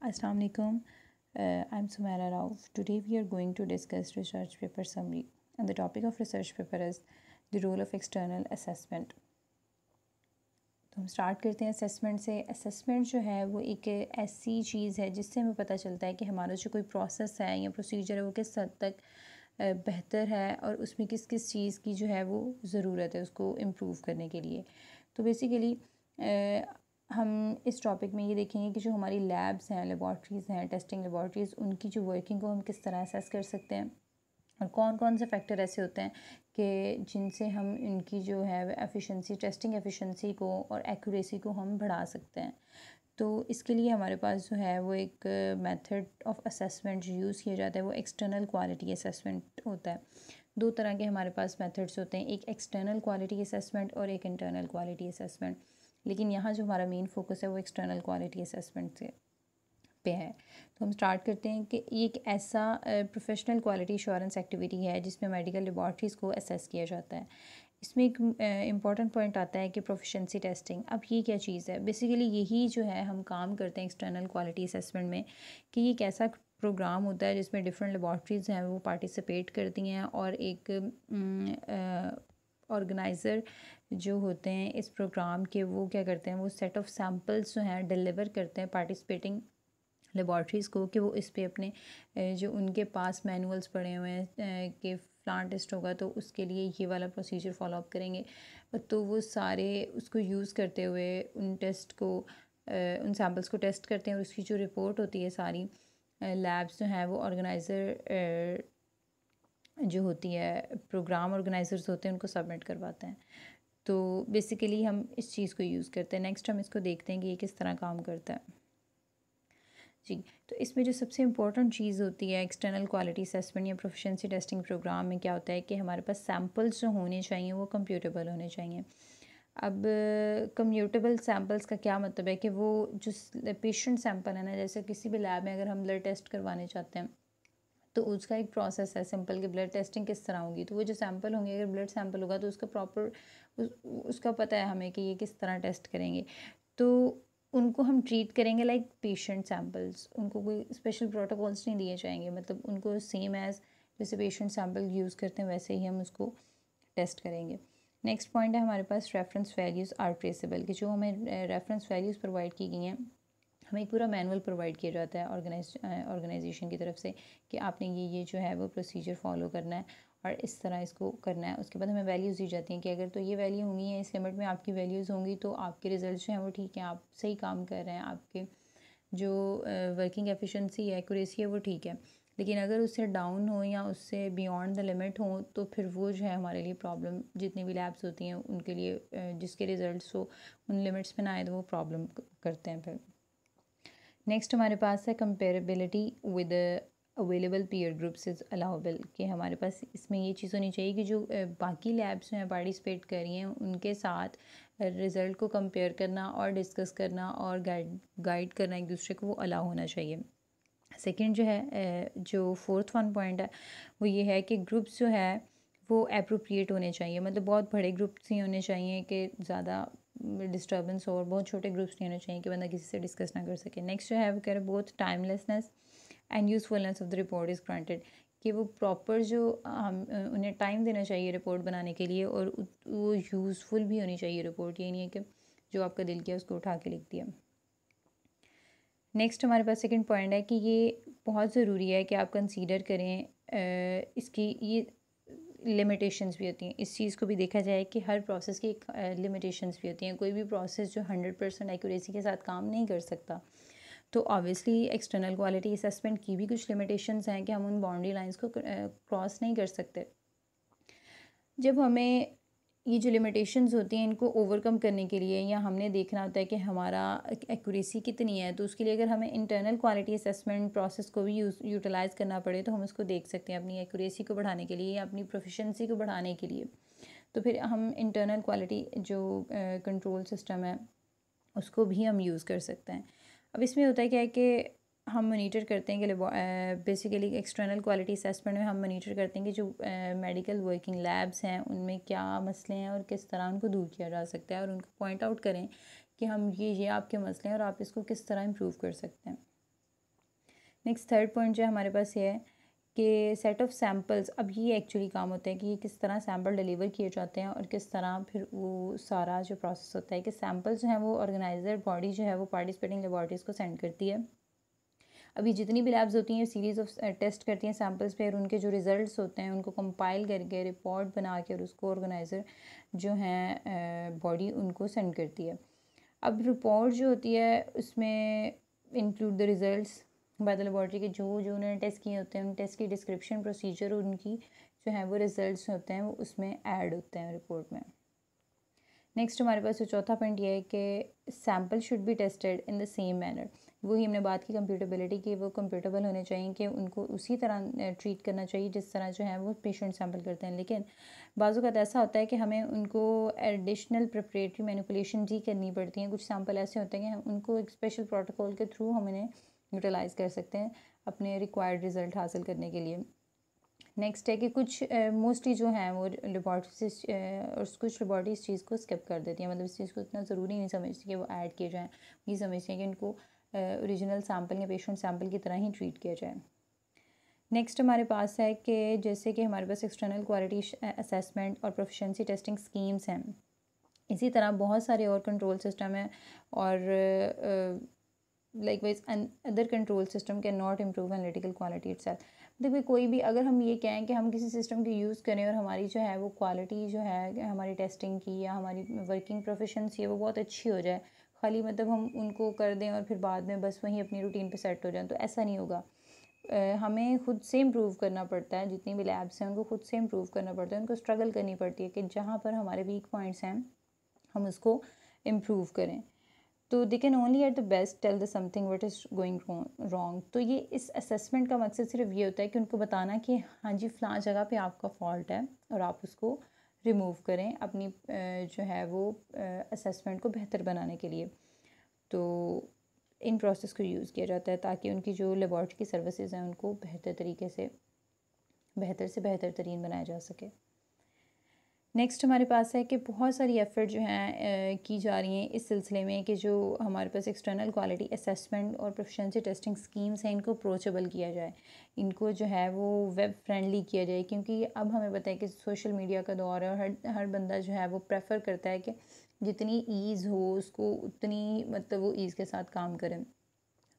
Assalamu alaikum. I'm Sumaira Rao. Today we are going to discuss research paper summary, and the topic of research paper is the role of external assessment. तो हम start करते हैं assessment से। Assessment जो है वो एक ऐसी चीज़ है जिससे हमें पता चलता है कि हमारा जो कोई प्रोसेस है या प्रोसीजर है वो किस हद तक बेहतर है और उसमें किस किस चीज़ की जो है वो ज़रूरत है उसको इम्प्रूव करने के लिए। तो बेसिकली हम इस टॉपिक में ये देखेंगे कि जो हमारी लैब्स हैं, लेबॉर्ट्रीज़ हैं, टेस्टिंग लेबॉर्ट्रीज़, उनकी जो वर्किंग को हम किस तरह असेस कर सकते हैं और कौन कौन से फैक्टर ऐसे होते हैं कि जिनसे हम इनकी जो है एफिशिएंसी, टेस्टिंग एफिशिएंसी को और एक्यूरेसी को हम बढ़ा सकते हैं। तो इसके लिए हमारे पास जो है वो एक मेथड ऑफ असेसमेंट जो यूज़ किया जाता है वो एक्सटर्नल क्वालिटी असेसमेंट होता है। दो तरह के हमारे पास मेथड्स होते हैं, एक एक्सटर्नल क्वालिटी असेसमेंट और एक इंटरनल क्वालिटी असेसमेंट। लेकिन यहाँ जो हमारा मेन फोकस है वो एक्सटर्नल क्वालिटी असेसमेंट से पे है। तो हम स्टार्ट करते हैं कि ये एक ऐसा प्रोफेशनल क्वालिटी एश्योरेंस एक्टिविटी है जिसमें मेडिकल लेबॉर्ट्रीज़ को असेस किया जाता है। इसमें एक इम्पॉर्टेंट पॉइंट आता है कि प्रोफिशिएंसी टेस्टिंग। अब ये क्या चीज़ है? बेसिकली यही जो है हम काम करते हैं एक्सटर्नल क्वालिटी असेसमेंट में कि ये एक ऐसा प्रोग्राम होता है जिसमें डिफरेंट लेबॉर्ट्रीज़ हैं वो पार्टिसिपेट करती हैं और एक ऑर्गेनाइज़र जो होते हैं इस प्रोग्राम के वो क्या करते हैं, वो सेट ऑफ सैम्पल्स जो हैं डिलीवर करते हैं पार्टिसिपेटिंग लेबॉर्ट्रीज़ को कि वो इस पे अपने जो उनके पास मैनुअल्स पड़े हुए हैं कि प्लांट टेस्ट होगा तो उसके लिए ये वाला प्रोसीजर फॉलोअप करेंगे। तो वो सारे उसको यूज़ करते हुए उन टेस्ट को उन सैम्पल्स को टेस्ट करते हैं और उसकी जो रिपोर्ट होती है सारी लैब्स जो हैं वो ऑर्गेनाइज़र जो होती है, प्रोग्राम ऑर्गेनाइजर्स होते हैं, उनको सबमिट करवाते हैं। तो बेसिकली हम इस चीज़ को यूज़ करते हैं। नेक्स्ट हम इसको देखते हैं कि ये किस तरह काम करता है। जी, तो इसमें जो सबसे इम्पोर्टेंट चीज़ होती है एक्सटर्नल क्वालिटी असेसमेंट या प्रोफिशिएंसी टेस्टिंग प्रोग्राम में क्या होता है कि हमारे पास सैम्पल्स जो होने चाहिए वो कंप्यूटेबल होने चाहिए। अब कंप्यूटेबल सैम्पल्स का क्या मतलब है कि वो जो पेशेंट सैंपल है ना, जैसे किसी भी लैब में अगर हम ब्लड टेस्ट करवाने चाहते हैं तो उसका एक प्रोसेस है सिंपल कि ब्लड टेस्टिंग किस तरह होगी। तो वो जो सैंपल होंगे, अगर ब्लड सैंपल होगा तो उसका प्रॉपर उसका पता है हमें कि ये किस तरह टेस्ट करेंगे। तो उनको हम ट्रीट करेंगे लाइक पेशेंट सैम्पल्स, उनको कोई स्पेशल प्रोटोकॉल्स नहीं दिए जाएंगे, मतलब उनको सेम एज़ जैसे पेशेंट सैम्पल यूज़ करते हैं वैसे ही हम उसको टेस्ट करेंगे। नेक्स्ट पॉइंट है हमारे पास रेफरेंस वैल्यूज़ आर ट्रेसेबल, कि जो हमें रेफरेंस वैल्यूज़ प्रोवाइड की गई हैं, हमें एक पूरा मैनुअल प्रोवाइड किया जाता है ऑर्गेनाइजेशन की तरफ से कि आपने ये जो है वो प्रोसीजर फॉलो करना है और इस तरह इसको करना है। उसके बाद हमें वैल्यूज़ दी जाती हैं कि अगर तो ये वैल्यू होंगी या इस लिमिट में आपकी वैल्यूज़ होंगी तो आपके रिजल्ट जो हैं वो ठीक हैं, आप सही काम कर रहे हैं, आपके जो वर्किंग एफिशिएंसी है, एक्यूरेसी है वो ठीक है। लेकिन अगर उससे डाउन हो या उससे बियॉन्ड द लिमिट हो तो फिर वो जो है हमारे लिए प्रॉब्लम, जितनी भी लैब्स होती हैं उनके लिए जिसके रिजल्ट्स हो उन लिमिट्स में ना आए तो वो प्रॉब्लम करते हैं फिर। नेक्स्ट हमारे पास है comparability with available peer groups is allowable, कि हमारे पास इसमें ये चीज़ होनी चाहिए कि जो बाकी लैब्स हैं पार्टिसिपेट कर रही हैं उनके साथ रिज़ल्ट को कंपेयर करना और डिस्कस करना और गाइड करना एक दूसरे को वो अलाउ होना चाहिए। सेकंड जो है जो फोर्थ वन पॉइंट है वो ये है कि ग्रुप्स जो है वो अप्रोप्रिएट होने चाहिए, मतलब बहुत बड़े ग्रुप्स नहीं होने चाहिए कि ज़्यादा डिस्टर्बेंस हो और बहुत छोटे ग्रुप्स नहीं होने चाहिए कि बंदा किसी से डिस्कस ना कर सके। नेक्स्ट जो है वो कह रहे both timelessness and usefulness of the report is granted, कि वो प्रॉपर जो हम उन्हें टाइम देना चाहिए रिपोर्ट बनाने के लिए और वो यूज़फुल भी होनी चाहिए रिपोर्ट, ये नहीं है कि जो आपका दिल किया उसको उठा के लिख दिया। नेक्स्ट हमारे पास सेकंड पॉइंट है कि ये बहुत ज़रूरी है कि आप कंसीडर करें इसकी ये लिमिटेशंस भी होती हैं, इस चीज़ को भी देखा जाए कि हर प्रोसेस की एक लिमिटेशंस भी होती हैं। कोई भी प्रोसेस जो 100% एक्यूरेसी के साथ काम नहीं कर सकता, तो ऑब्वियसली एक्सटर्नल क्वालिटी असेसमेंट की भी कुछ लिमिटेशंस हैं कि हम उन बाउंड्री लाइंस को क्रॉस नहीं कर सकते। जब हमें ये जो लिमिटेशंस होती हैं इनको ओवरकम करने के लिए या हमने देखना होता है कि हमारा एक्यूरेसी कितनी है, तो उसके लिए अगर हमें इंटरनल क्वालिटी असेसमेंट प्रोसेस को भी यूटिलाइज़ करना पड़े तो हम उसको देख सकते हैं अपनी एक्यूरेसी को बढ़ाने के लिए या अपनी प्रोफिशिएंसी को बढ़ाने के लिए। तो फिर हम इंटरनल क्वालिटी जो कंट्रोल सिस्टम है उसको भी हम यूज़ कर सकते हैं। अब इसमें होता है क्या है कि हम मॉनिटर करते हैं कि बेसिकली एक्सटर्नल क्वालिटी असेसमेंट में हम मॉनिटर करते हैं कि जो मेडिकल वर्किंग लैब्स हैं उनमें क्या मसले हैं और किस तरह उनको दूर किया जा सकता है और उनको पॉइंट आउट करें कि हम ये आपके मसले हैं और आप इसको किस तरह इम्प्रूव कर सकते हैं। नेक्स्ट थर्ड पॉइंट जो है हमारे पास ये है कि सेट ऑफ सैम्पल्स, अब ये एक्चुअली काम होता है कि ये किस तरह सैम्पल डिलीवर किए जाते हैं और किस तरह फिर वो सारा जो प्रोसेस होता है कि सैम्पल जो है वो ऑर्गेनाइजर बॉडी जो है वो पार्टिसिपेटिंग लेबॉर्टरीज़ को सेंड करती है। अभी जितनी भी लैब्स होती हैं सीरीज़ ऑफ टेस्ट करती हैं सैम्पल्स पे और उनके जो रिज़ल्ट्स होते हैं उनको कंपाइल करके रिपोर्ट बना के और उसको ऑर्गेनाइज़र जो हैं बॉडी उनको सेंड करती है। अब रिपोर्ट जो होती है उसमें include the results by the laboratory के जो जो उन्होंने टेस्ट किए होते हैं उन टेस्ट की डिस्क्रिप्शन प्रोसीजर और उनकी जो है वो रिज़ल्ट्स होते हैं वो उसमें ऐड होते हैं रिपोर्ट में। नेक्स्ट हमारे पास जो चौथा पॉइंट ये है कि sample should be tested in the same manner. वही हमने बात की कंप्यूटेबिलिटी की, वो कंप्यूटेबल होने चाहिए कि उनको उसी तरह ट्रीट करना चाहिए जिस तरह जो है वो पेशेंट सैम्पल करते हैं। लेकिन बाज़ वक़्त ऐसा होता है कि हमें उनको एडिशनल प्रिपरेटरी मैनिपुलेशन ही करनी पड़ती हैं। कुछ सैम्पल ऐसे होते हैं कि हम उनको एक स्पेशल प्रोटोकॉल के थ्रू हम इन्हें यूटिलाइज़ कर सकते हैं अपने रिक्वायर्ड रिज़ल्ट हासिल करने के लिए। नेक्स्ट है कि कुछ मोस्टली जो हैं वो लेबॉर्ट्री और कुछ लेबॉर्ट्री इस चीज़ को स्किप कर देती हैं, मतलब इस चीज़ को इतना ज़रूरी नहीं समझती कि वो ऐड किए जाएँ। ये समझती हैं कि उनको ओरिजिनल सैम्पल या पेशेंट सैम्पल की तरह ही ट्रीट किया जाए। नेक्स्ट हमारे पास है कि जैसे कि हमारे पास एक्सटर्नल क्वालिटी असेसमेंट और प्रोफिशिएंसी टेस्टिंग स्कीम्स हैं, इसी तरह बहुत सारे और कंट्रोल सिस्टम हैं और likewise other control system can not improve analytical quality itself. देखिए कोई भी अगर हम ये कहें कि हम किसी सिस्टम की यूज़ करें और हमारी जो है वो क्वालिटी जो है हमारी टेस्टिंग की या हमारी वर्किंग प्रोफिशिएंसी है वो बहुत अच्छी हो जाए, खाली मतलब हम उनको कर दें और फिर बाद में बस वहीं अपनी रूटीन पे सेट हो जाएं, तो ऐसा नहीं होगा। हमें खुद से इम्प्रूव करना पड़ता है। जितनी भी लैब्स हैं उनको खुद से इम्प्रूव करना पड़ता है, उनको स्ट्रगल करनी पड़ती है कि जहाँ पर हमारे वीक पॉइंट्स हैं हम उसको इम्प्रूव करें। तो they can only at the best tell the something what is going wrong. तो ये इस असेसमेंट का मकसद सिर्फ ये होता है कि उनको बताना कि हाँ जी फ़लाँ जगह पे आपका फॉल्ट है और आप उसको रिमूव करें अपनी जो है वो असेसमेंट को बेहतर बनाने के लिए। तो इन प्रोसेस को यूज़ किया जाता है ताकि उनकी जो लेबॉर्ट्री की सर्विसेज हैं उनको बेहतर तरीके से बेहतर तरीन बनाया जा सके। नेक्स्ट हमारे पास है कि बहुत सारी एफ़र्ट जो हैं की जा रही हैं इस सिलसिले में कि जो हमारे पास एक्सटर्नल क्वालिटी असेसमेंट और प्रोफिशिएंसी टेस्टिंग स्कीम्स हैं इनको अप्रोचेबल किया जाए, इनको जो है वो वेब फ्रेंडली किया जाए, क्योंकि अब हमें पता है कि सोशल मीडिया का दौर है और हर बंदा जो है वो प्रेफर करता है कि जितनी ईज़ हो उसको उतनी मतलब वो ईज़ के साथ काम करें।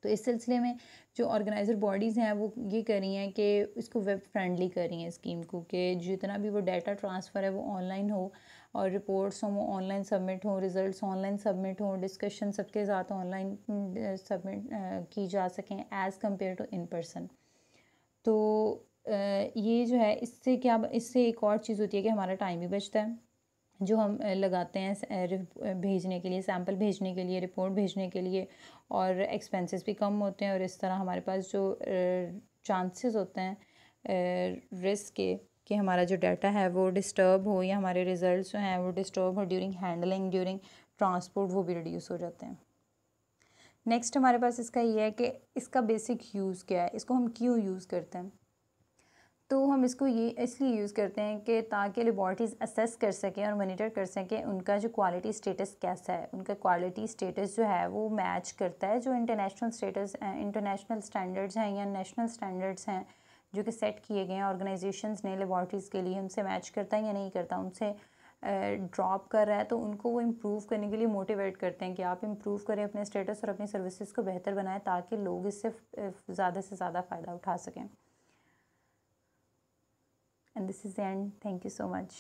तो इस सिलसिले में जो ऑर्गेनाइज़र बॉडीज़ हैं वो ये कर रही हैं कि इसको वेब फ्रेंडली कर रही हैं स्कीम को, कि जितना भी वो डाटा ट्रांसफ़र है वो ऑनलाइन हो और रिपोर्ट्स हों वो ऑनलाइन सबमिट हों, रिज़ल्ट्स ऑनलाइन सबमिट हों, डिस्कशन सबके साथ ऑनलाइन सबमिट की जा सकें as compare to in person. तो ये जो है इससे एक और चीज़ होती है कि हमारा टाइम भी बचता है जो हम लगाते हैं भेजने के लिए, सैंपल भेजने के लिए, रिपोर्ट भेजने के लिए, और एक्सपेंसेस भी कम होते हैं और इस तरह हमारे पास जो चांसेस होते हैं रिस्क के कि हमारा जो डाटा है वो डिस्टर्ब हो या हमारे रिज़ल्ट्स जो हैं वो डिस्टर्ब हो ड्यूरिंग हैंडलिंग, ड्यूरिंग ट्रांसपोर्ट, वो भी रिड्यूस हो जाते हैं। नेक्स्ट हमारे पास इसका ये है कि इसका बेसिक यूज़ क्या है, इसको हम क्यों यूज़ करते हैं। तो हम इसको ये इसलिए यूज़ करते हैं कि ताकि लेबॉर्ट्रीज़ असेस कर सकें और मॉनिटर कर सकें उनका जो क्वालिटी स्टेटस कैसा है, उनका क्वालिटी स्टेटस जो है वो मैच करता है जो इंटरनेशनल स्टैंडर्ड्स हैं या नेशनल स्टैंडर्ड्स हैं जो कि सेट किए गए हैं ऑर्गेनाइजेशंस ने लेबॉर्ट्रीज़ के लिए, उनसे मैच करता है या नहीं करता, उनसे ड्रॉप कर रहा है तो उनको वो इम्प्रूव करने के लिए मोटिवेट करते हैं कि आप इम्प्रूव करें अपने स्टेटस और अपनी सर्विसेज को बेहतर बनाएं ताकि लोग इससे ज़्यादा से ज़्यादा फ़ायदा उठा सकें। And this is the end. Thank you so much.